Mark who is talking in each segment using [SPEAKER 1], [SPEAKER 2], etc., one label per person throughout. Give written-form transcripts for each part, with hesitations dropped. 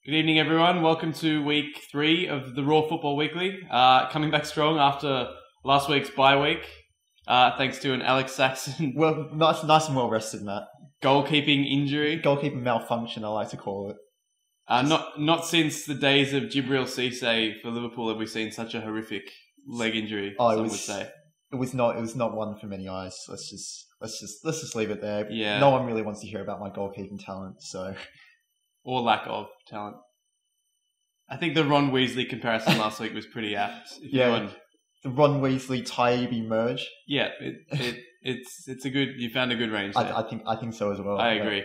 [SPEAKER 1] Good evening, everyone. Welcome to week 3 of the Raw Football Weekly. Coming back strong after last week's bye week, thanks to an Alex Saxon
[SPEAKER 2] Well, nice and well rested, Matt.
[SPEAKER 1] goalkeeping injury.
[SPEAKER 2] Goalkeeping malfunction, I like to call it.
[SPEAKER 1] Not since the days of Djibril Cissé for Liverpool have we seen such a horrific leg injury. Some would say
[SPEAKER 2] it was not one for many eyes. Let's just leave it there.
[SPEAKER 1] Yeah.
[SPEAKER 2] No one really wants to hear about my goalkeeping talent, so.
[SPEAKER 1] Or lack of talent. I think the Ron Weasley comparison last week was pretty apt.
[SPEAKER 2] The Ron Weasley Taibbi merge.
[SPEAKER 1] Yeah, it's a good. You found a good range there.
[SPEAKER 2] I think so as well.
[SPEAKER 1] I agree.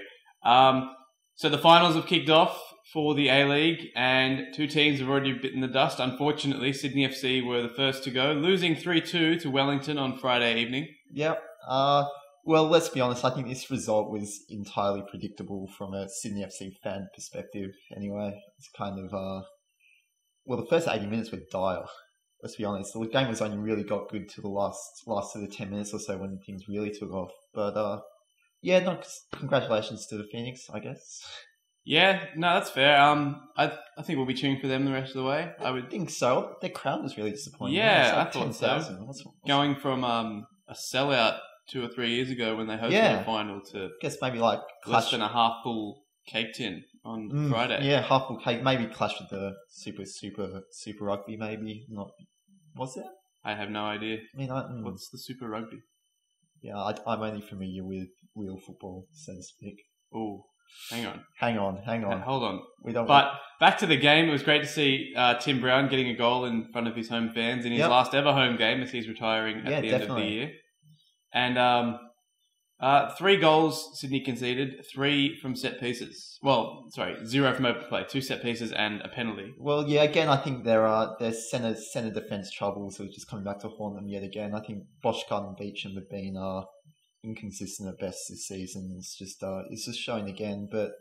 [SPEAKER 1] So the finals have kicked off for the A-League, and two teams have already bitten the dust. Unfortunately, Sydney FC were the first to go, losing 3-2 to Wellington on Friday evening.
[SPEAKER 2] Yep. Well, let's be honest. I think this result was entirely predictable from a Sydney FC fan perspective. Anyway, it's kind of the first 80 minutes were dire. Let's be honest. The game was only really got good to the last of the 10 minutes or so when things really took off. But congratulations to the Phoenix, I guess.
[SPEAKER 1] Yeah, no, that's fair. I think we'll be cheering for them the rest of the way. I would
[SPEAKER 2] think so. Their crowd was really disappointing.
[SPEAKER 1] Yeah,
[SPEAKER 2] like
[SPEAKER 1] I thought
[SPEAKER 2] 10,000.
[SPEAKER 1] so. Going from a sellout 2 or 3 years ago when they hosted the final to
[SPEAKER 2] I guess maybe like
[SPEAKER 1] less than a half full cake tin on Friday.
[SPEAKER 2] Yeah, half full cake. Maybe clash with the super rugby. Maybe not. Was it?
[SPEAKER 1] I have no idea.
[SPEAKER 2] I mean,
[SPEAKER 1] what's the Super Rugby?
[SPEAKER 2] Yeah, I'm only familiar with real football, so to speak.
[SPEAKER 1] Oh, hang on.
[SPEAKER 2] Hold on.
[SPEAKER 1] But back to the game. It was great to see Tim Brown getting a goal in front of his home fans in his last ever home game as he's retiring at the end of the year. And 3 goals Sydney conceded, 3 from set pieces. Well, sorry, 0 from open play, 2 set pieces and a penalty.
[SPEAKER 2] Well, yeah, again, I think there's centre defence troubles, so it's just coming back to haunt them yet again. I think Boschkart and Beecham have been inconsistent at best this season. It's just showing again. But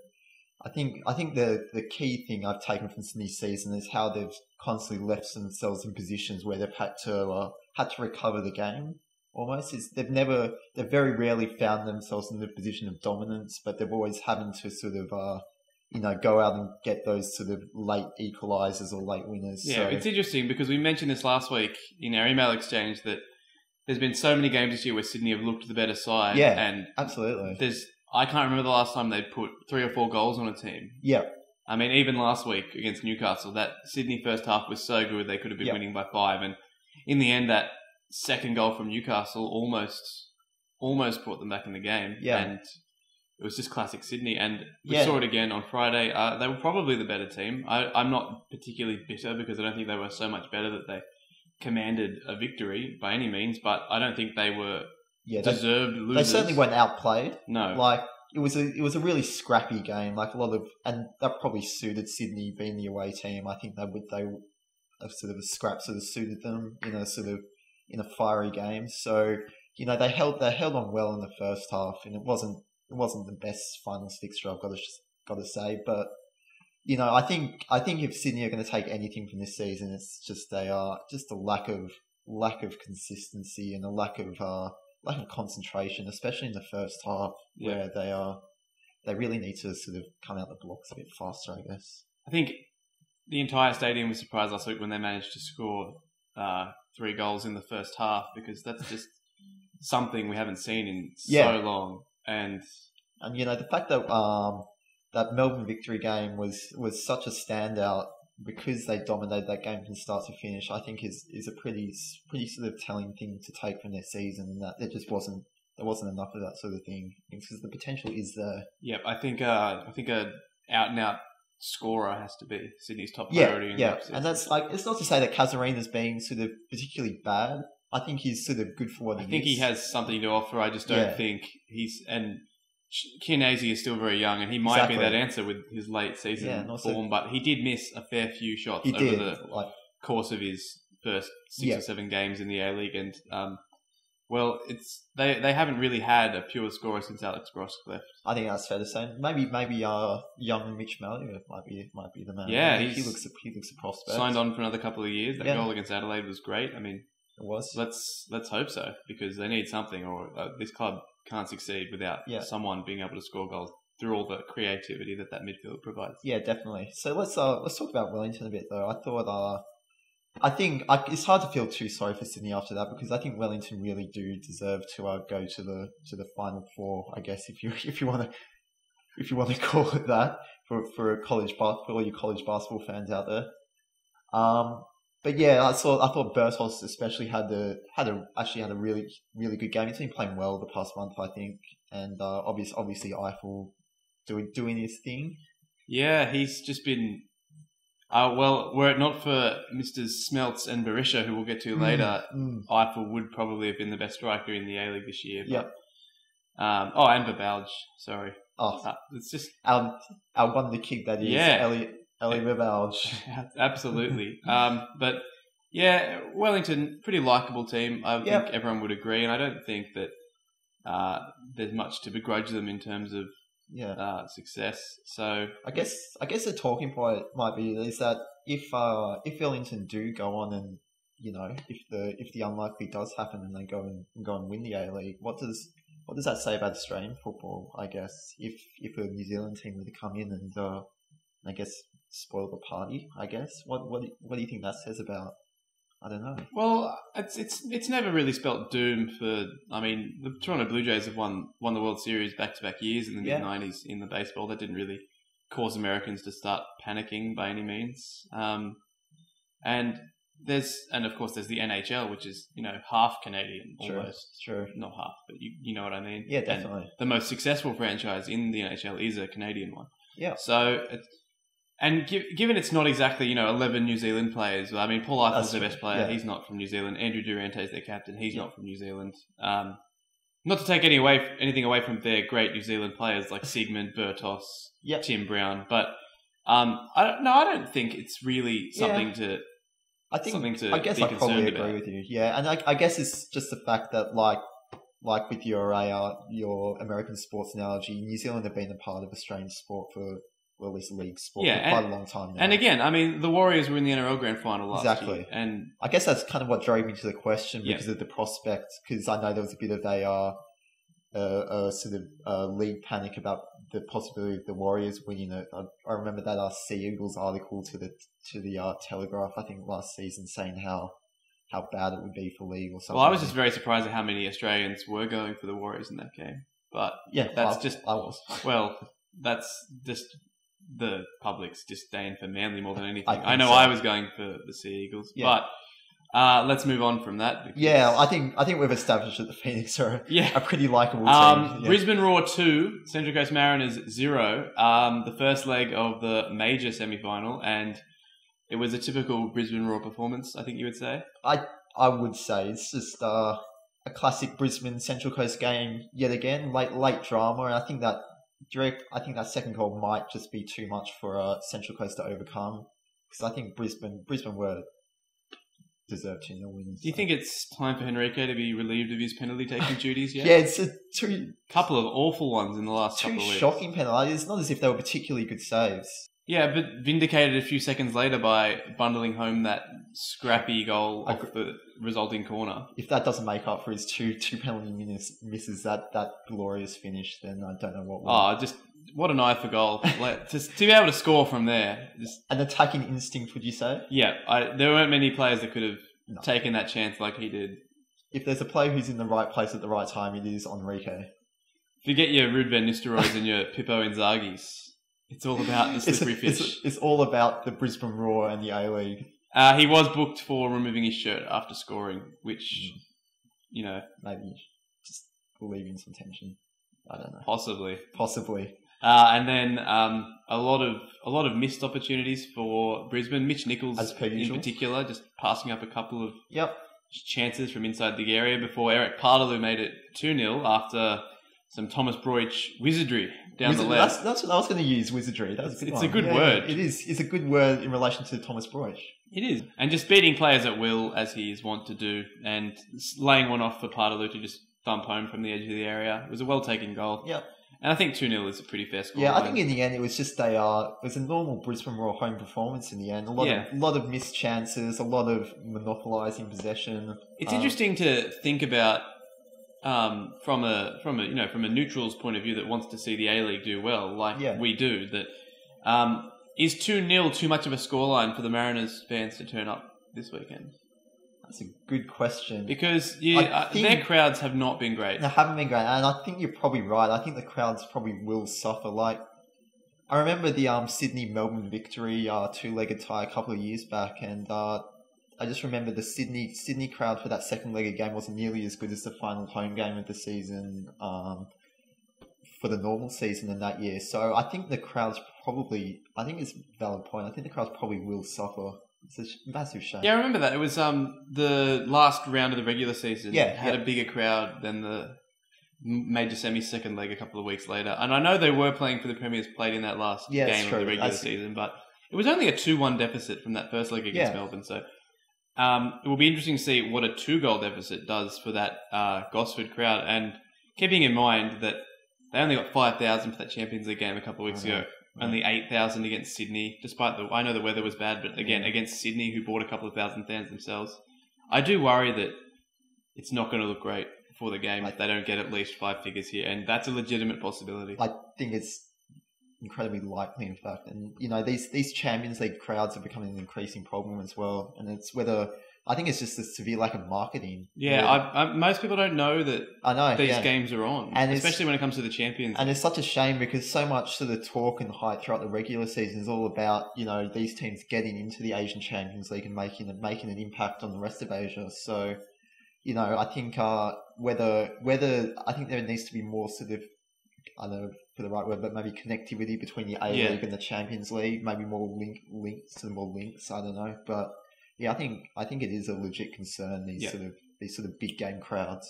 [SPEAKER 2] I think the key thing I've taken from Sydney's season is how they've constantly left themselves in positions where they've had to recover the game. Almost is they've very rarely found themselves in the position of dominance, but they've always having to sort of go out and get those sort of late equalisers or late winners.
[SPEAKER 1] Yeah, so it's interesting because we mentioned this last week in our email exchange that there's been so many games this year where Sydney have looked the better side.
[SPEAKER 2] Yeah,
[SPEAKER 1] and
[SPEAKER 2] absolutely.
[SPEAKER 1] I can't remember the last time they put 3 or 4 goals on a team.
[SPEAKER 2] Yeah.
[SPEAKER 1] I mean, even last week against Newcastle, that Sydney first half was so good they could have been winning by 5, and in the end that second goal from Newcastle almost brought them back in the game.
[SPEAKER 2] Yeah.
[SPEAKER 1] And it was just classic Sydney. And we saw it again on Friday. They were probably the better team. I'm not particularly bitter because I don't think they were so much better that they commanded a victory by any means, but I don't think they were deserved losers.
[SPEAKER 2] They certainly weren't outplayed.
[SPEAKER 1] No.
[SPEAKER 2] Like it was a really scrappy game. Like and that probably suited Sydney being the away team. I think they sort of a scrap sort of suited them in a fiery game. So, they held on well in the first half, and it wasn't the best final fixture I've got to say, but I think if Sydney are going to take anything from this season, it's just a lack of consistency and a lack of concentration, especially in the first half, where they really need to sort of come out the blocks a bit faster, I guess.
[SPEAKER 1] I think the entire stadium was surprised last week when they managed to score 3 goals in the first half, because that's just something we haven't seen in so long. And
[SPEAKER 2] the fact that that Melbourne victory game was such a standout because they dominated that game from start to finish, I think is a pretty sort of telling thing to take from their season, and that there wasn't enough of that sort of thing, because the potential is there.
[SPEAKER 1] Yep, I think a out and out scorer has to be Sydney's top priority.
[SPEAKER 2] And that's it's not to say that Cazorina's being sort of particularly bad. I think he's sort of good for what he is.
[SPEAKER 1] I think he has something to offer. I just don't think and Chianese is still very young, and he might be that answer with his late season form, but he did miss a fair few shots over the course of his first 6 or 7 games in the A-League, and they haven't really had a pure scorer since Alex Brosk left.
[SPEAKER 2] I think that's fair to say. Maybe young Mitch Malliot might be the man.
[SPEAKER 1] Yeah,
[SPEAKER 2] he looks a prospect.
[SPEAKER 1] Signed on for another couple of years. That goal against Adelaide was great. I mean,
[SPEAKER 2] it was.
[SPEAKER 1] Let's hope so, because they need something, or this club can't succeed without someone being able to score goals. through all the creativity that midfield provides.
[SPEAKER 2] Yeah, definitely. So let's talk about Wellington a bit though. I think it's hard to feel too sorry for Sydney after that, because I think Wellington really do deserve to go to the Final Four. I guess if you want to call it that for all you college basketball fans out there. But yeah, I thought Bertos especially had a really really good game. He's been playing well the past month, I think, and obviously Eiffel doing his thing.
[SPEAKER 1] Yeah, he's just been. Well, were it not for Mr. Smeltz and Berisha, who we'll get to later, Eiffel would probably have been the best striker in the A-League this year.
[SPEAKER 2] Yep.
[SPEAKER 1] And Babalj, sorry. It's just
[SPEAKER 2] our wonder kid that is, Ellie Babalj.
[SPEAKER 1] Absolutely. But yeah, Wellington, pretty likeable team. I think everyone would agree, and I don't think that there's much to begrudge them in terms of success. So
[SPEAKER 2] I guess the talking point might be is that if Wellington do go on and if the unlikely does happen and they go and win the A-League, what does that say about Australian football? I guess if a New Zealand team were to come in and I guess spoil the party, I guess what do you think that says about? I don't know.
[SPEAKER 1] Well, it's never really spelt doom for. I mean, the Toronto Blue Jays have won the World Series back-to-back years in the mid-90s in the baseball. That didn't really cause Americans to start panicking by any means. And of course there's the NHL, which is half Canadian almost.
[SPEAKER 2] Sure.
[SPEAKER 1] Not half, but you know what I mean.
[SPEAKER 2] Yeah, definitely.
[SPEAKER 1] And the most successful franchise in the NHL is a Canadian one.
[SPEAKER 2] Yeah.
[SPEAKER 1] So. And given it's not exactly 11 New Zealand players, I mean Paul Eiffel's their best player. Yeah. He's not from New Zealand. Andrew Durante's their captain. He's not from New Zealand. Not to take anything away from their great New Zealand players like Sigmund, Bertos, Tim Brown, but I don't think it's really something to. I guess I probably agree
[SPEAKER 2] with you. Yeah, and I guess it's just the fact that like with your American sports analogy, New Zealand have been a part of Australian sport for. Well, at least league sport for quite a long time now.
[SPEAKER 1] And again, I mean, the Warriors were in the NRL Grand Final last year. And
[SPEAKER 2] I guess that's kind of what drove me to the question because of the prospect. Because I know there was a bit of a sort of league panic about the possibility of the Warriors winning it. I remember that Sea Eagles article to the Telegraph, I think last season, saying how bad it would be for league or something.
[SPEAKER 1] Well, I was just very surprised at how many Australians were going for the Warriors in that game. But I was. Well, that's just the public's disdain for Manly more than anything. I know so. I was going for the Sea Eagles, but let's move on from that.
[SPEAKER 2] I think we've established that the Phoenix are a pretty likeable team.
[SPEAKER 1] Brisbane Roar 2, Central Coast Mariners 0. The first leg of the major semi-final, and it was a typical Brisbane Roar performance, I think you would say.
[SPEAKER 2] I would say it's just a classic Brisbane Central Coast game yet again. Late drama, and I think that second goal might just be too much for Central Coast to overcome, because I think Brisbane were deserved 2-0 wins.
[SPEAKER 1] Do you think it's time for Henrique to be relieved of his penalty taking duties yet?
[SPEAKER 2] Yeah, it's
[SPEAKER 1] couple of awful ones in the last couple of weeks.
[SPEAKER 2] Two shocking penalties. It's not as if they were particularly good saves.
[SPEAKER 1] Yeah, but vindicated a few seconds later by bundling home that scrappy goal off the resulting corner.
[SPEAKER 2] If that doesn't make up for his two penalty misses, that glorious finish, then I don't know what will.
[SPEAKER 1] Just what an eye for goal. to be able to score from there.
[SPEAKER 2] An attacking instinct, would you say?
[SPEAKER 1] Yeah, there weren't many players that could have taken that chance like he did.
[SPEAKER 2] If there's a player who's in the right place at the right time, it is Henrique.
[SPEAKER 1] If you get your Ruud van Nistelrooys and your Pippo Inzaghi's, it's all about the slippery fish.
[SPEAKER 2] It's all about the Brisbane Roar and the A-League.
[SPEAKER 1] He was booked for removing his shirt after scoring, which,
[SPEAKER 2] maybe just relieving some tension. I don't know.
[SPEAKER 1] Possibly. And then a lot of missed opportunities for Brisbane. Mitch Nichols,
[SPEAKER 2] as per usual,
[SPEAKER 1] in particular, just passing up a couple of chances from inside the area before Eric Partaloo made it 2-0 after some Thomas Broich wizardry down the left.
[SPEAKER 2] That's what I was going to use, wizardry.
[SPEAKER 1] It's a good word.
[SPEAKER 2] It is. It's a good word in relation to Thomas Broich.
[SPEAKER 1] It is. And just beating players at will, as he is wont to do, and laying one off for Partaloo to just thump home from the edge of the area. It was a well-taken goal.
[SPEAKER 2] Yep.
[SPEAKER 1] And I think 2-0 is a pretty fair score.
[SPEAKER 2] Yeah, I think in the end it was just it was a normal Brisbane Roar home performance in the end. A lot of missed chances, a lot of monopolising possession.
[SPEAKER 1] It's interesting to think about from a neutral's point of view that wants to see the A-League do well, like we do, that is 2-0 too much of a scoreline for the Mariners fans to turn up this weekend?
[SPEAKER 2] That's a good question.
[SPEAKER 1] Because their crowds have not been great.
[SPEAKER 2] They haven't been great, and I think you're probably right. I think the crowds probably will suffer. Like, I remember the Sydney-Melbourne victory, two-legged tie a couple of years back, and I just remember the Sydney crowd for that second-legged game wasn't nearly as good as the final home game of the season for the normal season in that year. So I think the crowds probably, I think it's a valid point, I think the crowds probably will suffer. It's a massive shame.
[SPEAKER 1] Yeah, I remember that. It was the last round of the regular season had a bigger crowd than the major semi second leg a couple of weeks later. And I know they were playing for the Premiers played in that last game of the regular season, but it was only a 2-1 deficit from that first leg against Melbourne. So it will be interesting to see what a 2-goal deficit does for that Gosford crowd. And keeping in mind that they only got 5,000 for that Champions League game a couple of weeks ago. Only 8,000 against Sydney, despite I know the weather was bad, but again, against Sydney, who bought a couple of thousand fans themselves. I do worry that it's not going to look great for the game if they don't get at least 5 figures here, and that's a legitimate possibility.
[SPEAKER 2] I think it's incredibly likely, in fact. And, these Champions League crowds are becoming an increasing problem as well, and it's whether... I think it's just a severe lack of marketing.
[SPEAKER 1] Yeah, most people don't know that these games are on, and especially when it comes to the Champions.
[SPEAKER 2] And it's such a shame because so much of the talk and hype throughout the regular season is all about, these teams getting into the Asian Champions League and making an impact on the rest of Asia. So, I think whether I think there needs to be more sort of, I don't know for the right word, but maybe connectivity between the A-League and the Champions League, maybe more links, I don't know, but... Yeah, I think it is a legit concern. These sort of big game crowds.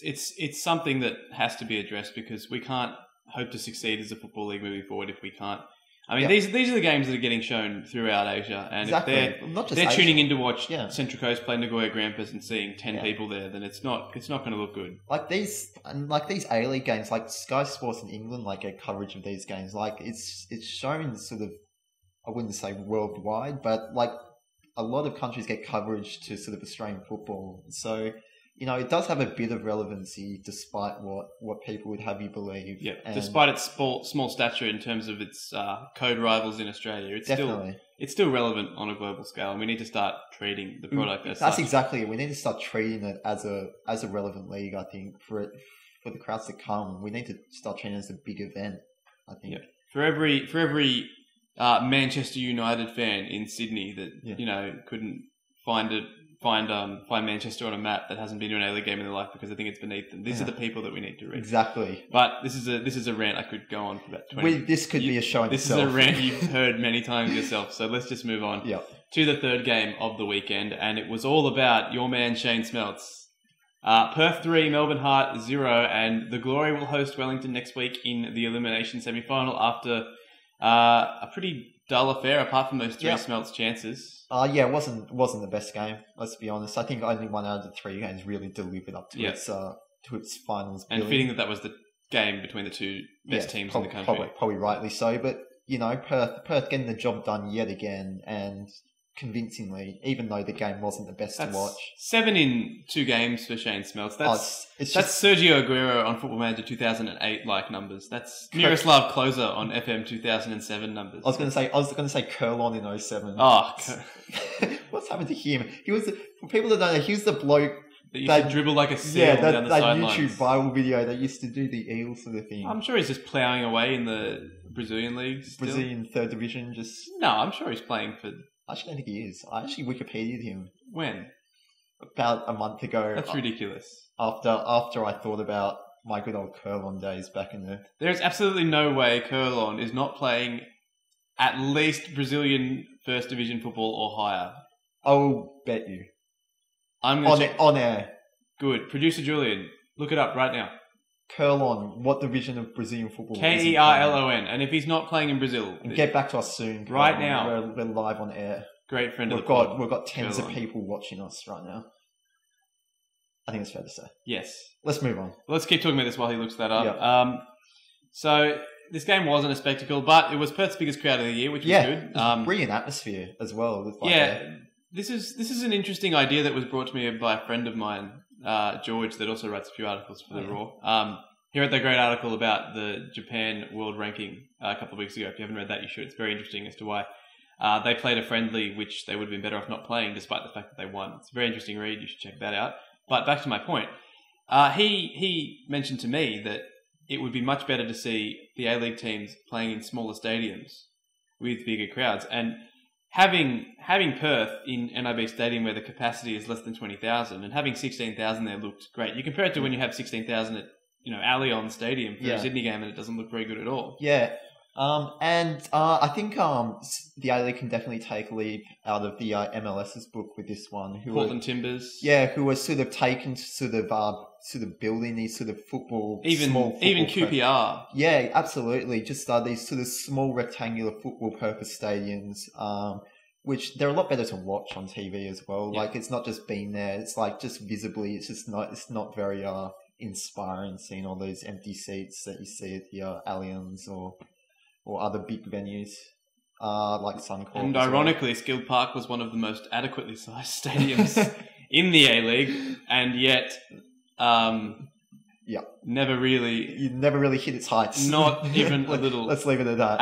[SPEAKER 1] It's something that has to be addressed because we can't hope to succeed as a football league moving forward if we can't. I mean, these are the games that are getting shown throughout Asia, and if they're tuning in to watch Central Coast play Nagoya Grampus and seeing 10 people there, then it's not going to look good.
[SPEAKER 2] Like these A-League games, like Sky Sports in England, get coverage of these games. Like it's shown sort of, I wouldn't say worldwide, but a lot of countries get coverage to sort of Australian football. So, it does have a bit of relevancy despite what people would have you believe.
[SPEAKER 1] Yeah, despite its small stature in terms of its code rivals in Australia, it's still relevant on a global scale, and we need to start treating the product as
[SPEAKER 2] That's
[SPEAKER 1] such.
[SPEAKER 2] Exactly it. We need to start treating it as a relevant league, I think, for the crowds to come. We need to start treating it as a big event, I think.
[SPEAKER 1] Yeah. For every Manchester United fan in Sydney that couldn't find Manchester on a map that hasn't been to an A-League game in their life because I think it's beneath them. These are the people that we need to reach.
[SPEAKER 2] Exactly.
[SPEAKER 1] But this is a rant I could go on for about 20.
[SPEAKER 2] This could be a show in itself.
[SPEAKER 1] This is a rant you've heard many times yourself. So let's just move on to the third game of the weekend, and it was all about your man Shane Smeltz. Perth 3, Melbourne Heart 0, and the Glory will host Wellington next week in the elimination semi-final after a pretty dull affair, apart from those 3 Smeltz chances.
[SPEAKER 2] It wasn't the best game. Let's be honest. I think only 1 out of the 3 games really delivered up to its finals.
[SPEAKER 1] And fitting that was the game between the 2 best teams in the country.
[SPEAKER 2] Probably rightly so. But Perth getting the job done yet again, and convincingly, even though the game wasn't the best to watch. 7 in 2 games for Shane Smeltz. That's Sergio Aguero on Football Manager 2008 like numbers. That's Miroslav Klose on FM 2007 numbers. I was going to say Curlon in 07. Oh, what's happened to him? He was for people that don't know, he was the bloke that used to dribble like a seal down the sidelines. That YouTube viral video that used to do the eel sort of thing. I'm sure he's just ploughing away in the Brazilian league. Brazilian third division. No, I'm sure he's playing for. I actually don't think he is. I actually Wikipedia'd him. When? About a month ago. That's ridiculous. After I thought about my good old Curlon days back in the... There's absolutely no way Curlon is not playing at least Brazilian first division football or higher. I'll bet you. On air. Good. Producer Julian, look it up right now. Curlon, what division of Brazilian football? Kerlon. And if he's not playing in Brazil... And get back to us soon. Right now. We're live on air. Great friend of the pod. We've got tens of people watching us right now. I think it's fair to say. Yes. Let's move on. Let's keep talking about this while he looks that up. Yep. So, this game wasn't a spectacle, but it was Perth's biggest crowd of the year, which was good. Brilliant atmosphere as well. This is an interesting idea that was brought to me by a friend of mine
[SPEAKER 1] George, that also writes a few articles for the Raw. He wrote that great article about the Japan world ranking a couple of weeks ago. If you haven't read that, you should. It's very interesting as to why they played a friendly, which they would have been better off not playing, despite the fact that they won. It's a very interesting read. You should check that out. But back to my point. He mentioned to me that it would be much better to see the A-League teams playing in smaller stadiums with bigger crowds. And having Perth in NIB Stadium where the capacity is less than 20,000 and having 16,000 there looked great. You compare it to when you have 16,000 at Allianz Stadium for a Sydney game, and it doesn't look very good at all.
[SPEAKER 2] Yeah. I think the A-League can definitely take a lead out of the MLS's book with this one.
[SPEAKER 1] Portland Timbers.
[SPEAKER 2] Yeah, who are sort of taken to sort of building these sort of
[SPEAKER 1] even QPR.
[SPEAKER 2] Yeah, absolutely. Just these sort of small rectangular football purpose stadiums, which they're a lot better to watch on TV as well. Yeah. Like, it's not just being there. It's like just visibly, it's not very inspiring seeing all those empty seats that you see at the Allianz or other big venues like Suncorp.
[SPEAKER 1] And ironically, Skill Park was one of the most adequately sized stadiums in the A-League, and yet
[SPEAKER 2] you
[SPEAKER 1] never really
[SPEAKER 2] hit its heights.
[SPEAKER 1] Not even a little.
[SPEAKER 2] Let's leave it at that.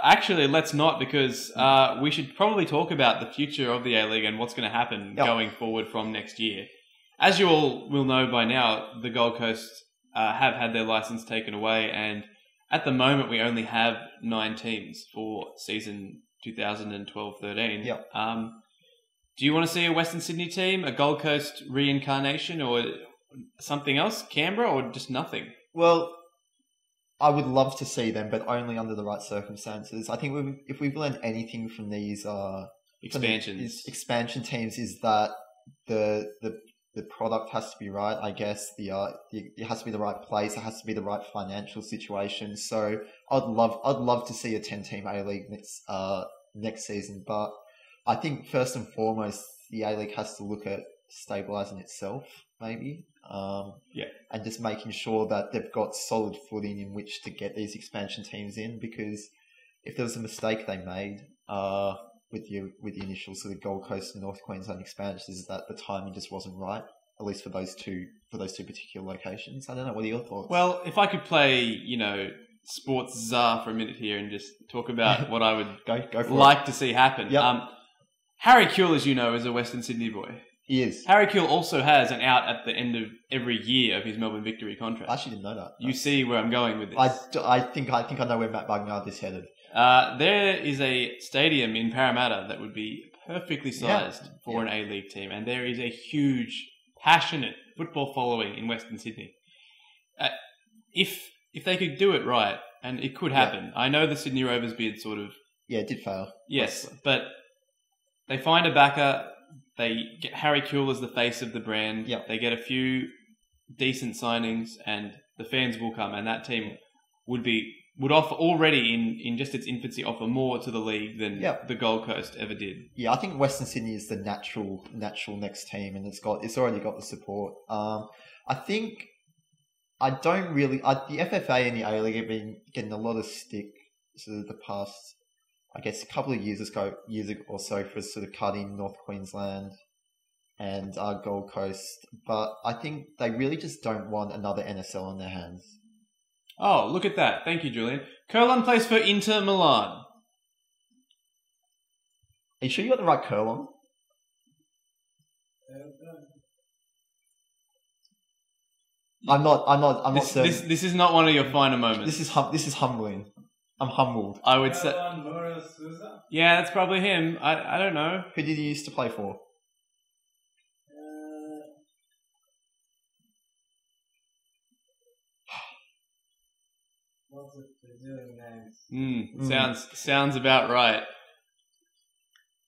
[SPEAKER 1] Actually, let's not, because we should probably talk about the future of the A-League and what's going to happen going forward from next year. As you all will know by now, the Gold Coast have had their license taken away, and at the moment we only have 9 teams for season 2012-13.
[SPEAKER 2] Yep.
[SPEAKER 1] Do you want to see a Western Sydney team, a Gold Coast reincarnation, or something else, Canberra, or just nothing?
[SPEAKER 2] Well, I would love to see them, but only under the right circumstances. I think if we've learned anything from these expansion teams, is that the product has to be right, I guess. It has to be the right place. It has to be the right financial situation. So I'd love to see a 10-team A-League next season. But I think first and foremost, the A-League has to look at stabilising itself, maybe. And just making sure that they've got solid footing in which to get these expansion teams in. Because if there was a mistake they made with the initial sort of Gold Coast and North Queensland expansions, is that the timing just wasn't right, at least for those two particular locations. I don't know. What are your thoughts?
[SPEAKER 1] Well, if I could play, sports czar for a minute here and just talk about what I would to see happen.
[SPEAKER 2] Yep.
[SPEAKER 1] Harry Kewell, as you know, is a Western Sydney boy.
[SPEAKER 2] He is.
[SPEAKER 1] Harry Kewell also has an out at the end of every year of his Melbourne Victory contract.
[SPEAKER 2] I actually didn't know that.
[SPEAKER 1] You see where I'm going with this.
[SPEAKER 2] I think I know where Matt Bugnyard is headed.
[SPEAKER 1] There is a stadium in Parramatta that would be perfectly sized for an A-League team, and there is a huge, passionate football following in Western Sydney. If they could do it right, and it could happen. I know the Sydney Rovers bid sort of...
[SPEAKER 2] Yeah, it did fail.
[SPEAKER 1] Yes, but they find a backer, they get Harry Kewell as the face of the brand, they get a few decent signings, and the fans will come, and that team would offer already in just its infancy offer more to the league than the Gold Coast ever did. Yeah,
[SPEAKER 2] I think Western Sydney is the natural next team, and it's already got the support. I think the FFA and the A-League have been getting a lot of stick sort of the past, I guess, a couple of years or so for sort of cutting North Queensland and Gold Coast, but I think they really just don't want another NSL on their hands.
[SPEAKER 1] Oh, look at that. Thank you, Julian. Curlon plays for Inter Milan.
[SPEAKER 2] Are you sure you got the right Curlon? I'm not certain.
[SPEAKER 1] This is not one of your finer moments.
[SPEAKER 2] This is humbling. I'm humbled.
[SPEAKER 1] I would say... Yeah, that's probably him. I don't know.
[SPEAKER 2] Who did he used to play for?
[SPEAKER 3] What's the names?
[SPEAKER 1] Sounds about right.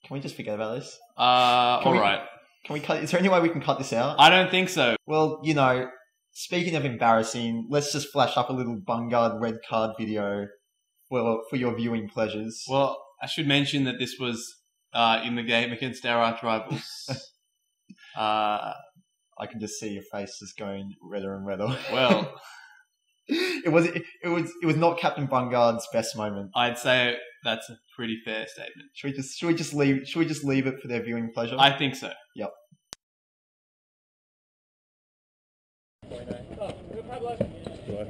[SPEAKER 2] Can we just forget about this?
[SPEAKER 1] Alright.
[SPEAKER 2] Can we cut? Is there any way we can cut this out?
[SPEAKER 1] I don't think so.
[SPEAKER 2] Well, speaking of embarrassing, let's just flash up a little Bungard red card video for your viewing pleasures.
[SPEAKER 1] Well, I should mention that this was in the game against our arch rivals.
[SPEAKER 2] I can just see your face just going redder and redder.
[SPEAKER 1] Well,
[SPEAKER 2] it was not Captain Bungard's best moment.
[SPEAKER 1] I'd say that's a pretty fair statement.
[SPEAKER 2] Should we just leave it for their viewing pleasure?
[SPEAKER 1] I think so.
[SPEAKER 2] Yep.
[SPEAKER 1] Before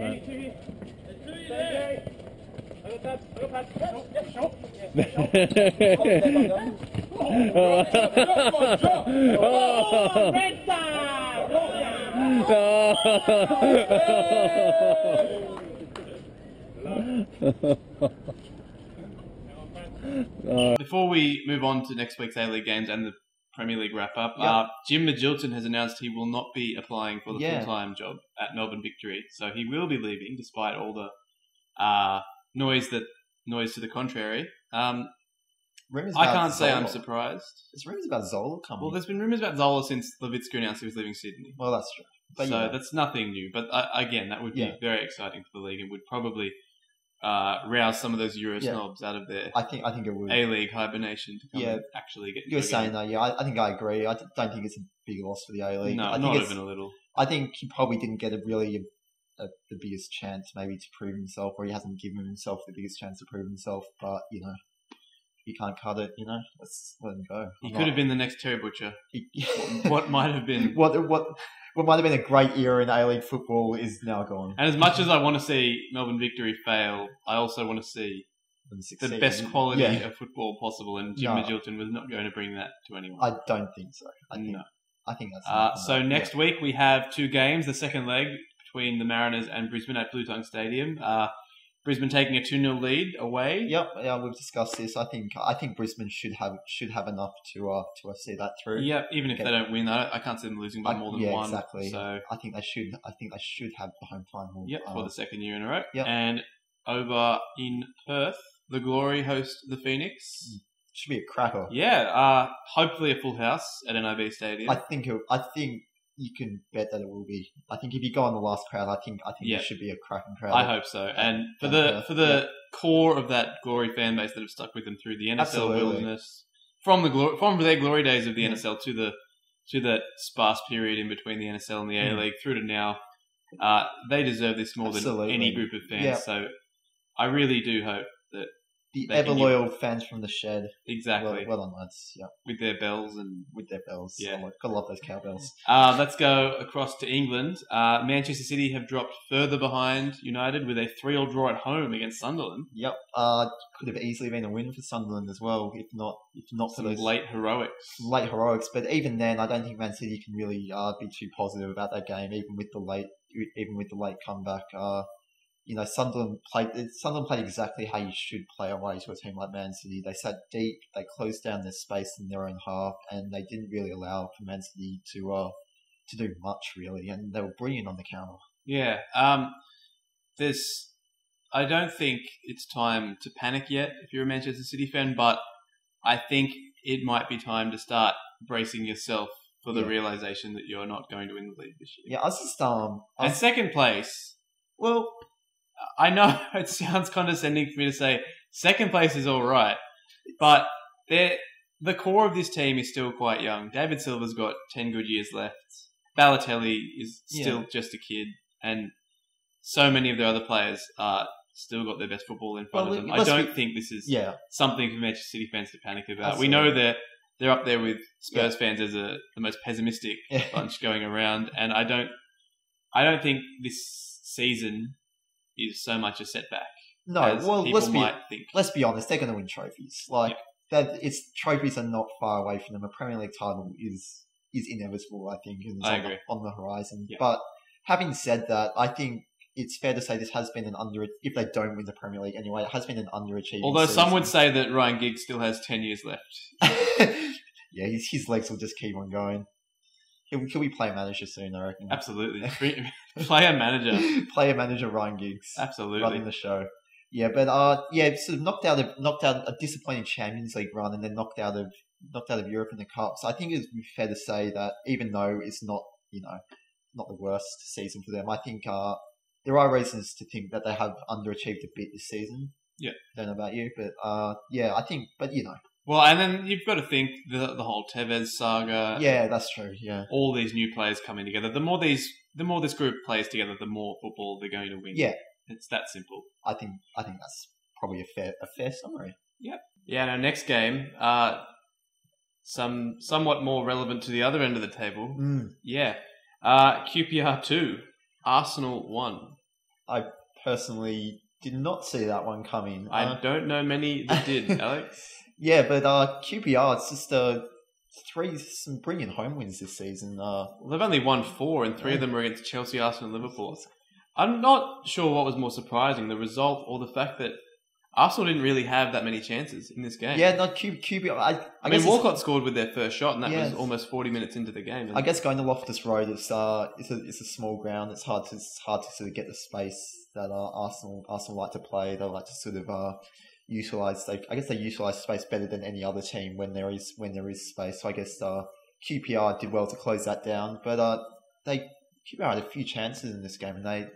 [SPEAKER 1] we move on to next week's A-League games and the Premier League wrap-up, Jim Magilton has announced he will not be applying for the full-time job at Melbourne Victory, so he will be leaving despite all the noise to the contrary. I can't say I'm surprised.
[SPEAKER 2] There's rumours about Zola coming.
[SPEAKER 1] Well, there's been rumours about Zola since Levitsky announced he was leaving Sydney.
[SPEAKER 2] Well, that's true. But
[SPEAKER 1] that's nothing new. But again, that would be very exciting for the league and would probably rouse some of those Euro snobs out of their
[SPEAKER 2] I think it would.
[SPEAKER 1] A-League hibernation to come and actually get.
[SPEAKER 2] You're saying that, I think I agree. I don't think it's a big loss for the A-League.
[SPEAKER 1] No,
[SPEAKER 2] I think
[SPEAKER 1] not even a little.
[SPEAKER 2] I think he probably didn't get the biggest chance maybe to prove himself, or he hasn't given himself the biggest chance to prove himself. But you can't cut it. Let's let him go.
[SPEAKER 1] He could have been the next Terry Butcher. What might have been
[SPEAKER 2] what might have been a great era in A-League football is now gone.
[SPEAKER 1] And as much as I want to see Melbourne Victory fail, I also want to see the best quality of football possible, and Jim Magilton was not going to bring that to anyone.
[SPEAKER 2] I don't think so. I think that's
[SPEAKER 1] so next week we have two games, the second leg between the Mariners and Brisbane at Blue Tongue Stadium. Brisbane taking a 2-0 lead away.
[SPEAKER 2] Yep, we've discussed this. I think Brisbane should have enough to see that through.
[SPEAKER 1] Yeah, even if they don't win, I can't see them losing by more than one.
[SPEAKER 2] Exactly.
[SPEAKER 1] So
[SPEAKER 2] I think they should have the home final.
[SPEAKER 1] Yep, for the second year in a row.
[SPEAKER 2] Yep.
[SPEAKER 1] And over in Perth, the Glory host the Phoenix.
[SPEAKER 2] Should be a cracker.
[SPEAKER 1] Yeah, hopefully a full house at NIB Stadium.
[SPEAKER 2] I think you can bet that it will be. I think if you go on the last crowd, I think it should be a cracking crowd.
[SPEAKER 1] I hope so. And for the core of that Glory fan base that have stuck with them through the NSL wilderness, from their glory days of the NSL to that sparse period in between the NSL and the A-League through to now, they deserve this more than any group of fans. Yep. So I really do hope that
[SPEAKER 2] the ever loyal fans from the shed.
[SPEAKER 1] Exactly.
[SPEAKER 2] Well done, lads. Yeah.
[SPEAKER 1] With their bells.
[SPEAKER 2] Yeah. Gotta love those cowbells.
[SPEAKER 1] Let's go across to England. Manchester City have dropped further behind United with a 3-3 draw at home against Sunderland.
[SPEAKER 2] Yep. Could have easily been a win for Sunderland as well, if not for those
[SPEAKER 1] late heroics.
[SPEAKER 2] But even then, I don't think Man City can really be too positive about that game, even with the late comeback. Sunderland played exactly how you should play away to a team like Man City. They sat deep, they closed down their space in their own half, and they didn't really allow for Man City to do much really, and they were brilliant on the counter.
[SPEAKER 1] Yeah, I don't think it's time to panic yet if you're a Manchester City fan, but I think it might be time to start bracing yourself for the realization that you're not going to win the league this year.
[SPEAKER 2] Yeah, I was just
[SPEAKER 1] and second place. Well, I know it sounds condescending for me to say second place is all right, but the core of this team is still quite young. David Silva's got 10 good years left. Balotelli is still just a kid, and so many of the other players still got their best football in front of them. I don't think this is something for Manchester City fans to panic about. Absolutely. We know they're up there with Spurs fans as the most pessimistic bunch going around, and I don't think this season is so much a setback.
[SPEAKER 2] No, well, let's be honest. They're going to win trophies. Trophies are not far away from them. A Premier League title is inevitable, I think, and
[SPEAKER 1] I agree.
[SPEAKER 2] On the horizon. Yeah. But having said that, I think it's fair to say this has been if they don't win the Premier League anyway, it has been an underachieving
[SPEAKER 1] Although
[SPEAKER 2] season.
[SPEAKER 1] Some would say that Ryan Giggs still has 10 years left.
[SPEAKER 2] Yeah, his legs will just keep on going. He'll be player manager soon, I reckon.
[SPEAKER 1] Absolutely. Player manager.
[SPEAKER 2] Player manager Ryan Giggs.
[SPEAKER 1] Absolutely.
[SPEAKER 2] Running the show. Yeah, but sort of knocked out a disappointing Champions League run, and then knocked out of Europe in the Cup. So I think it's fair to say that even though it's not the worst season for them, I think there are reasons to think that they have underachieved a bit this season. Yeah. Don't know about you, but I think, but
[SPEAKER 1] Well, and then you've got to think the whole Tevez saga.
[SPEAKER 2] Yeah, that's true. Yeah,
[SPEAKER 1] all these new players coming together. The more this group plays together, the more football they're going to win.
[SPEAKER 2] Yeah,
[SPEAKER 1] it's that simple.
[SPEAKER 2] I think that's probably a fair summary.
[SPEAKER 1] Yep. Yeah. Now, next game, somewhat more relevant to the other end of the table.
[SPEAKER 2] Mm.
[SPEAKER 1] Yeah. QPR 2, Arsenal 1.
[SPEAKER 2] I personally did not see that one coming.
[SPEAKER 1] I don't know many that did, Alex.
[SPEAKER 2] Yeah, but QPR, it's just some brilliant home wins this season.
[SPEAKER 1] Well, they've only won 4, and 3 of them were against Chelsea, Arsenal, and Liverpool. I'm not sure what was more surprising, the result or the fact that Arsenal didn't really have that many chances in this game.
[SPEAKER 2] Yeah, not QPR.
[SPEAKER 1] I mean, Walcott scored with their first shot, and that was almost 40 minutes into the game.
[SPEAKER 2] I guess going to Loftus Road, it's a small ground. It's hard to sort of get the space that Arsenal like to play. They like to sort of utilize. I guess they utilize space better than any other team when there is space. So I guess QPR did well to close that down, but QPR had a few chances in this game, and they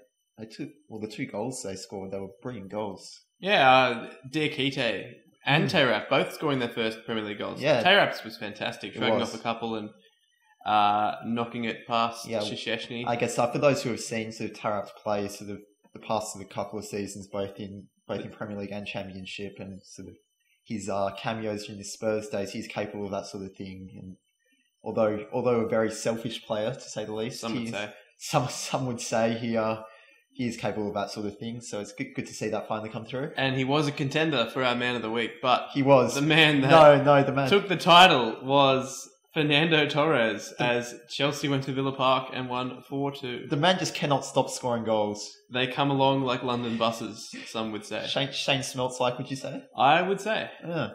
[SPEAKER 2] took the 2 goals they scored. They were brilliant goals.
[SPEAKER 1] Yeah, Diakite and Tairab both scoring their first Premier League goals.
[SPEAKER 2] Yeah.
[SPEAKER 1] Tairab's was fantastic, shrugging off a couple and knocking it past Szczęsny.
[SPEAKER 2] I guess for those who have seen sort of Tairab's play sort of the past sort of couple of seasons, both in Premier League and Championship, and sort of his cameos in his Spurs days, he's capable of that sort of thing. And although a very selfish player to say the least, some would say he is capable of that sort of thing. So it's good to see that finally come through.
[SPEAKER 1] And he was a contender for our Man of the Week, but
[SPEAKER 2] he was
[SPEAKER 1] the man that
[SPEAKER 2] the man
[SPEAKER 1] took the title was Fernando Torres as Chelsea went to Villa Park and won 4-2.
[SPEAKER 2] The man just cannot stop scoring goals.
[SPEAKER 1] They come along like London buses, some would say.
[SPEAKER 2] Shane Smeltz like, would you say?
[SPEAKER 1] I would say.
[SPEAKER 2] Yeah.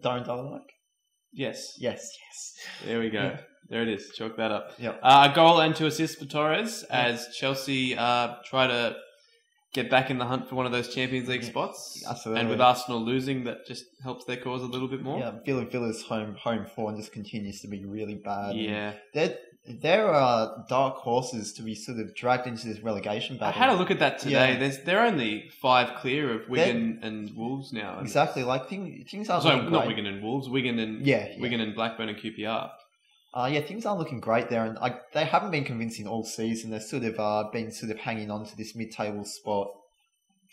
[SPEAKER 2] Darren Dyer like?
[SPEAKER 1] Yes.
[SPEAKER 2] There
[SPEAKER 1] we go.
[SPEAKER 2] Yeah.
[SPEAKER 1] There it is. Chalk that up.
[SPEAKER 2] Yep.
[SPEAKER 1] A goal and 2 assists for Torres as Chelsea try to get back in the hunt for one of those Champions League spots.
[SPEAKER 2] Absolutely.
[SPEAKER 1] And with Arsenal losing, that just helps their cause a little bit more.
[SPEAKER 2] Yeah, Villa's home form just continues to be really bad.
[SPEAKER 1] Yeah.
[SPEAKER 2] There are dark horses to be sort of dragged into this relegation battle.
[SPEAKER 1] I had a look at that today. Yeah. They're only 5 clear of Wigan and Wolves now.
[SPEAKER 2] Exactly. Like things aren't
[SPEAKER 1] looking not great. Wigan and Wolves. Wigan and Blackburn and QPR.
[SPEAKER 2] Things aren't looking great there, and they haven't been convincing all season. They've sort of been sort of hanging on to this mid-table spot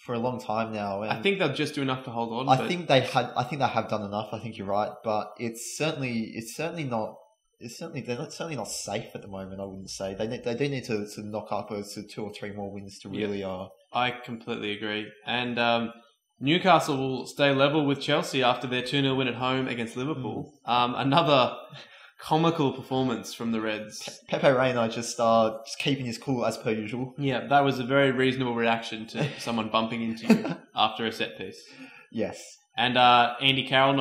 [SPEAKER 2] for a long time now. And
[SPEAKER 1] I think they'll just do enough to hold on.
[SPEAKER 2] I think they have done enough. I think you're right, but it's certainly not safe at the moment. I wouldn't say they do need to sort of knock up 2 or 3 more wins to really.
[SPEAKER 1] I completely agree, and Newcastle will stay level with Chelsea after their 2-0 win at home against Liverpool. Another comical performance from the Reds.
[SPEAKER 2] Pepe Reina just keeping his cool as per usual.
[SPEAKER 1] Yeah, that was a very reasonable reaction to someone bumping into you after a set piece.
[SPEAKER 2] Yes.
[SPEAKER 1] And Andy Carroll,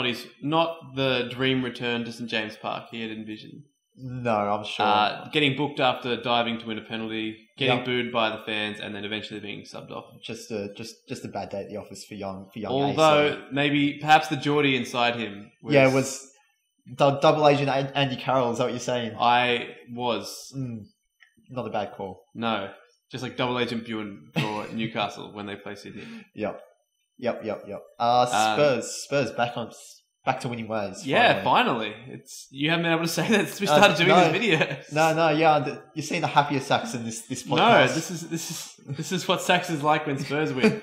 [SPEAKER 1] not the dream return to St James Park he had envisioned.
[SPEAKER 2] No, I'm sure.
[SPEAKER 1] Getting booked after diving to win a penalty, getting booed by the fans, and then eventually being subbed off.
[SPEAKER 2] Just a bad day at the office for young.
[SPEAKER 1] Although perhaps the Geordie inside him
[SPEAKER 2] was double agent Andy Carroll. Is that what you're saying?
[SPEAKER 1] I was
[SPEAKER 2] not a bad call.
[SPEAKER 1] No, just like double agent Bjorn for Newcastle when they play Sydney.
[SPEAKER 2] Yep. Spurs back to winning ways.
[SPEAKER 1] Yeah, finally. You haven't been able to say that since we started doing this video.
[SPEAKER 2] No, you're seeing the happier Saxon this podcast.
[SPEAKER 1] No, this is what Saxon's like when Spurs win.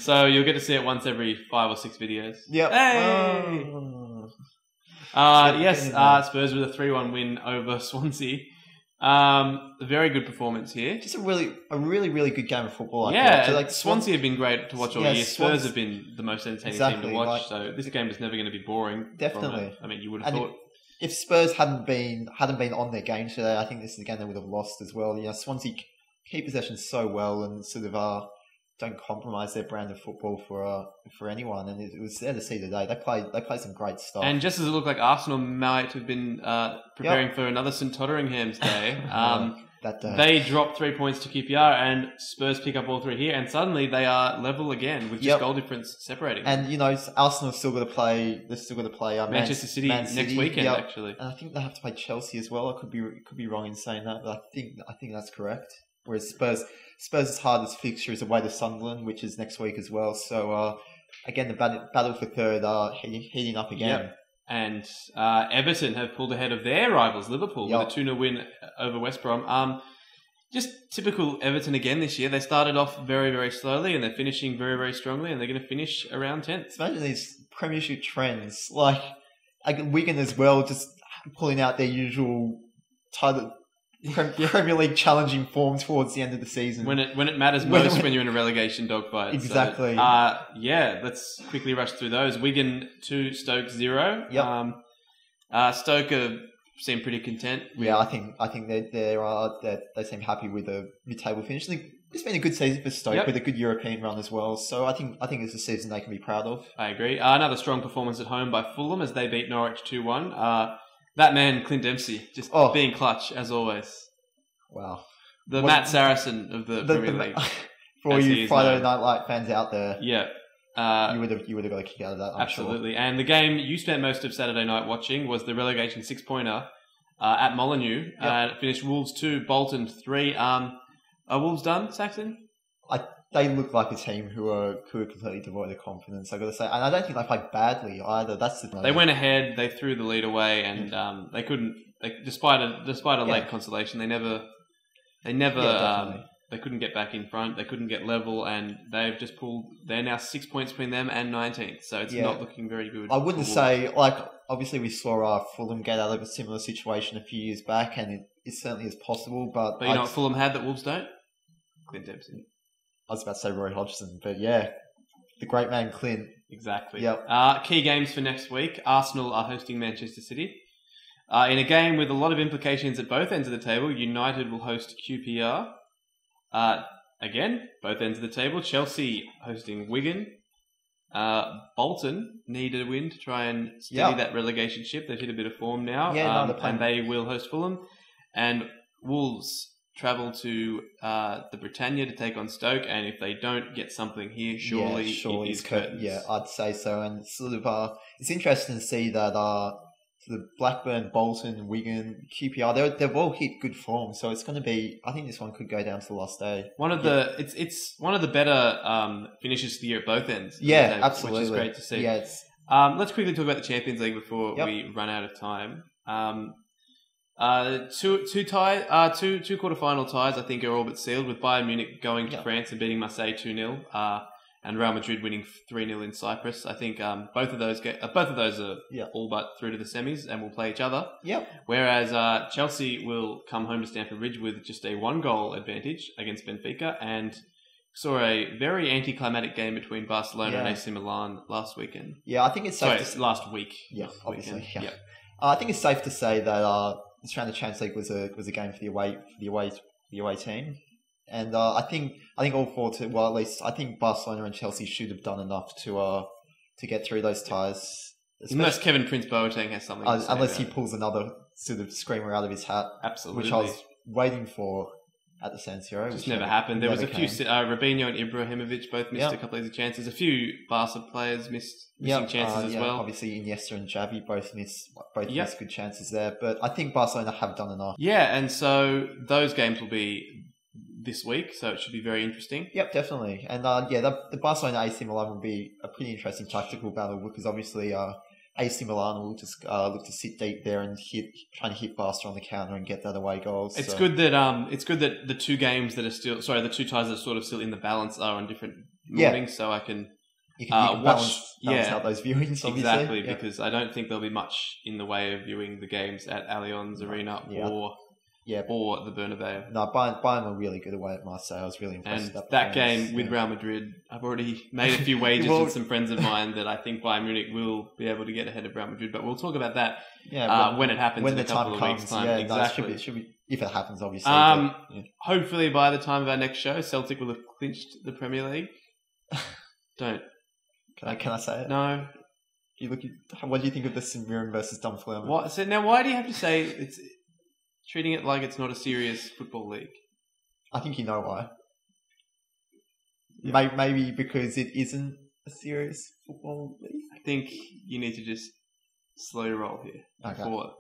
[SPEAKER 1] So you'll get to see it once every 5 or 6 videos.
[SPEAKER 2] Yep.
[SPEAKER 1] Hey! Spurs with a 3-1 win over Swansea. A very good performance here.
[SPEAKER 2] Just a really good game of football.
[SPEAKER 1] Swansea have been great to watch all year. Spurs have been the most entertaining team to watch. So this game is never going to be boring.
[SPEAKER 2] Definitely.
[SPEAKER 1] I mean, you would have thought.
[SPEAKER 2] If Spurs hadn't been on their game today, I think this is the game they would have lost as well. Swansea keep possession so well and sort of don't compromise their brand of football for anyone, and it was there to see today. They played some great stuff.
[SPEAKER 1] And just as it looked like Arsenal might have been preparing for another St Totteringham's day, they dropped 3 points to QPR, and Spurs pick up all 3 here, and suddenly they are level again with just goal difference separating.
[SPEAKER 2] And Arsenal still got to play. They're still got to play
[SPEAKER 1] Manchester City next weekend, actually.
[SPEAKER 2] And I think they have to play Chelsea as well. I could be wrong in saying that, but I think that's correct. Whereas Spurs' hardest fixture is away to Sunderland, which is next week as well. So, again, the battle for third heating up again.
[SPEAKER 1] Yep. And Everton have pulled ahead of their rivals, Liverpool, with a 2-0 win over West Brom. Just typical Everton again this year. They started off very, very slowly, and they're finishing very, very strongly, and they're going to finish around 10th.
[SPEAKER 2] Imagine these Premiership trends. Like Wigan as well, just pulling out their usual title Premier League challenging form towards the end of the season.
[SPEAKER 1] When it matters most when you're in a relegation dogfight.
[SPEAKER 2] Exactly.
[SPEAKER 1] So, let's quickly rush through those. Wigan 2, Stoke 0.
[SPEAKER 2] Yep.
[SPEAKER 1] Stoke seem pretty content.
[SPEAKER 2] I think they seem happy with a mid-table finish. It's been a good season for Stoke with a good European run as well. So I think it's a season they can be proud of.
[SPEAKER 1] I agree. Another strong performance at home by Fulham as they beat Norwich 2-1. That man, Clint Dempsey, just being clutch as always.
[SPEAKER 2] Wow.
[SPEAKER 1] The Matt Saracen of the Premier League.
[SPEAKER 2] For all you Friday Night Light fans out there.
[SPEAKER 1] Yeah.
[SPEAKER 2] You would have got a kick out of that, I'm
[SPEAKER 1] absolutely.
[SPEAKER 2] Sure.
[SPEAKER 1] And the game you spent most of Saturday night watching was the relegation 6-pointer at Molineux. It finished Wolves 2, Bolton 3. Are Wolves done, Saxon?
[SPEAKER 2] They look like a team who are completely devoid of confidence, I've got to say. And I don't think they played badly either. They
[SPEAKER 1] went ahead, they threw the lead away, and they couldn't. Despite a late consolation, they couldn't get back in front. They couldn't get level, and they've just pulled. They're now 6 points between them and 19th, so it's not looking very good.
[SPEAKER 2] I wouldn't say obviously we saw Fulham get out of a similar situation a few years back, and it certainly is possible. But
[SPEAKER 1] you know what Fulham had that Wolves don't? Clint Dempsey.
[SPEAKER 2] I was about to say Roy Hodgson, but the great man Clint.
[SPEAKER 1] Exactly.
[SPEAKER 2] Yep.
[SPEAKER 1] Key games for next week. Arsenal are hosting Manchester City. In a game with a lot of implications at both ends of the table, United will host QPR. Again, both ends of the table. Chelsea hosting Wigan. Bolton need a win to try and steady that relegation ship. They've hit a bit of form now. And they will host Fulham. And Wolves travel to the Britannia to take on Stoke, and if they don't get something here, surely it is curtains.
[SPEAKER 2] Yeah, I'd say so. And sort of, it's interesting to see that sort of Blackburn, Bolton, Wigan, QPR, they've all hit good form. So it's going to be. I think this one could go down to the last day.
[SPEAKER 1] It's one of the better finishes of the year at both ends.
[SPEAKER 2] Yeah, absolutely,
[SPEAKER 1] which is great to see.
[SPEAKER 2] Yeah,
[SPEAKER 1] let's quickly talk about the Champions League before we run out of time. Two quarterfinal ties I think are all but sealed, with Bayern Munich going to France and beating Marseille 2-0, and Real Madrid winning 3-0 in Cyprus. I think both of those are all but through to the semis and will play each other.
[SPEAKER 2] Yep.
[SPEAKER 1] Whereas Chelsea will come home to Stamford Bridge with just a 1-goal advantage against Benfica, and saw a very anticlimactic game between Barcelona and AC Milan last weekekend.
[SPEAKER 2] Yeah, I think it's safe
[SPEAKER 1] last week.
[SPEAKER 2] Yeah, obviously. Yeah. I think it's safe to say that this round of Champions League was a game for the away team, and I think all four at least I think Barcelona and Chelsea should have done enough to get through those ties.
[SPEAKER 1] Unless Kevin Prince Boateng has something to say
[SPEAKER 2] unless he pulls another sort of screamer out of his hat.
[SPEAKER 1] Absolutely.
[SPEAKER 2] Which I was waiting for at the San Siro.
[SPEAKER 1] Just never happened. There was a few. Robinho and Ibrahimovic both missed a couple of easy chances. A few Barca players missing chances as well.
[SPEAKER 2] Obviously, Iniesta and Xavi both missed good chances there. But I think Barcelona have done enough.
[SPEAKER 1] Yeah, and so those games will be this week, so it should be very interesting.
[SPEAKER 2] Yep, definitely. And the Barcelona AC Milan will be a pretty interesting tactical battle, because obviously AC Milan will just look to sit deep there and trying to hit Barca on the counter and get that away goals.
[SPEAKER 1] It's good that the two games that are the two ties that are sort of still in the balance are on different mornings, so I can
[SPEAKER 2] you can balance out those viewings. Obviously.
[SPEAKER 1] Exactly, because I don't think there'll be much in the way of viewing the games at Allianz Arena or the Bernabeu.
[SPEAKER 2] No, Bayern were really good away at Marseille. I was really impressed with
[SPEAKER 1] that game with Real Madrid. I've already made a few wagers with some friends of mine that I think Bayern Munich will be able to get ahead of Real Madrid. But we'll talk about that when it happens in a couple of weeks' time.
[SPEAKER 2] Yeah,
[SPEAKER 1] exactly.
[SPEAKER 2] Should be, if it happens, obviously.
[SPEAKER 1] Hopefully by the time of our next show, Celtic will have clinched the Premier League. Don't.
[SPEAKER 2] Can I say it?
[SPEAKER 1] No.
[SPEAKER 2] What do you think of the St Mirren versus Dunfermline?
[SPEAKER 1] What? So now, why do you have to say it's treating it like it's not a serious football league?
[SPEAKER 2] I think you know why. Yeah. Maybe because it isn't a serious football league.
[SPEAKER 1] I think you need to just slow roll here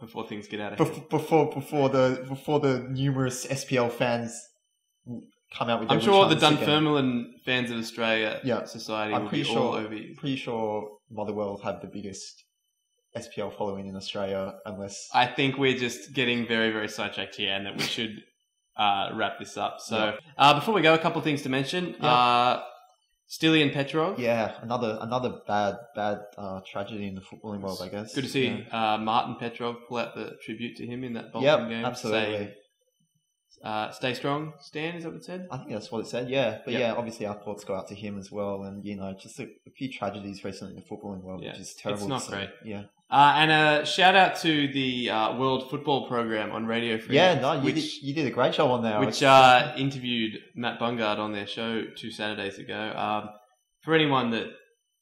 [SPEAKER 1] before things get out of hand.
[SPEAKER 2] Before the numerous SPL fans come out with.
[SPEAKER 1] I'm sure the Dunfermline fans of Australia Society will be all over you.
[SPEAKER 2] Pretty sure Motherwell have the biggest SPL following in Australia, unless...
[SPEAKER 1] I think we're just getting very, very sidetracked here, and that we should wrap this up. So, before we go, a couple of things to mention. Stiliyan and Petrov.
[SPEAKER 2] Yeah, another bad tragedy in the footballing world, I guess.
[SPEAKER 1] Good to see Martin Petrov pull out the tribute to him in that Bolton game.
[SPEAKER 2] Absolutely.
[SPEAKER 1] stay strong, Stan, is that what it said?
[SPEAKER 2] I think that's what it said, yeah. But yeah, obviously our thoughts go out to him as well. And, just a few tragedies recently in the footballing world, which is terrible.
[SPEAKER 1] It's not great.
[SPEAKER 2] Yeah.
[SPEAKER 1] And a shout out to the World Football Program on Radio Free.
[SPEAKER 2] Yeah, no, you did a great job on there.
[SPEAKER 1] Which interviewed Matt Bungard on their show 2 Saturdays ago. For anyone that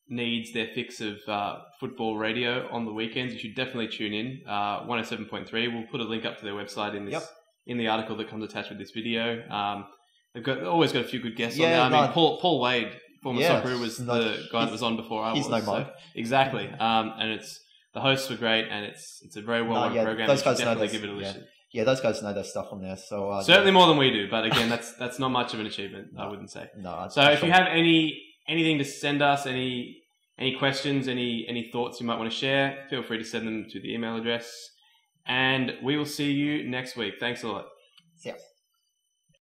[SPEAKER 1] needs their fix of football radio on the weekends, you should definitely tune in. 107.3. We'll put a link up to their website in the article that comes attached with this video. They've always got a few good guests on there. I mean, Paul Wade, former Socceroo, was the guy that was on before I was.
[SPEAKER 2] He's no mug.
[SPEAKER 1] So, exactly. And the hosts were great, and it's a very well run program. Those guys definitely give it a listen.
[SPEAKER 2] Yeah, those guys know their stuff on there. So
[SPEAKER 1] certainly more than we do, but again, that's not much of an achievement. I wouldn't say.
[SPEAKER 2] No.
[SPEAKER 1] So if you have anything to send us, any questions, any thoughts you might want to share, feel free to send them to the email address. And we will see you next week. Thanks a lot.
[SPEAKER 2] See ya.